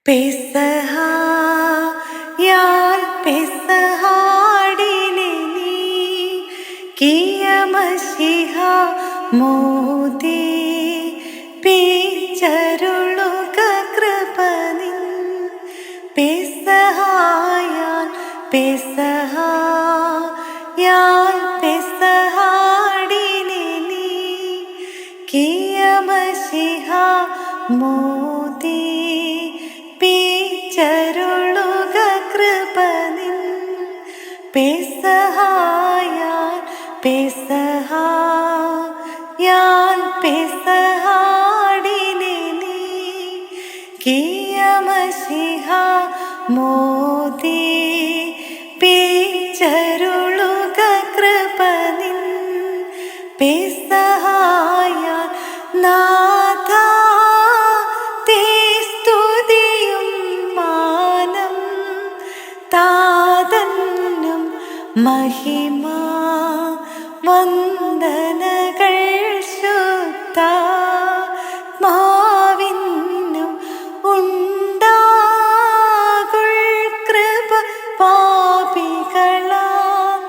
പെസഹായാൽ പെസഹാടിനെ നീ കിയമശിഹ മോദി പിച്ചരുളുക കൃപനിൻ പെസഹായാൽ പെസഹായാൽ പെസഹാടിനെ നീ കിയമശിഹ മോദി പിച്ചരുളുക കൃപനിൻ പെസഹായാൽ പെസഹായാൽ പെസഹാടിനെ നീ കിയമശിഹ മോദി പിച്ചരുളുക കൃപനിൻ പെസഹായാൽ നാഥാ താതന്നും മഹിമ വന്ദനകൾ ശുദ്ധാത്മാവിനും ഉണ്ടാകുൾ കൃപ പാപികളാം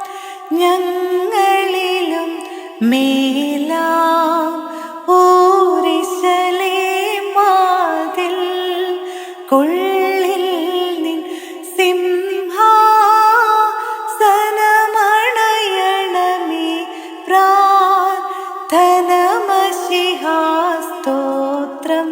ഞങ്ങളിലും മേലാം ഊരിശലേം വാതിൽ കൊള്ളിൽ നിൻ ധനമശിഹാ സ്തോത്രം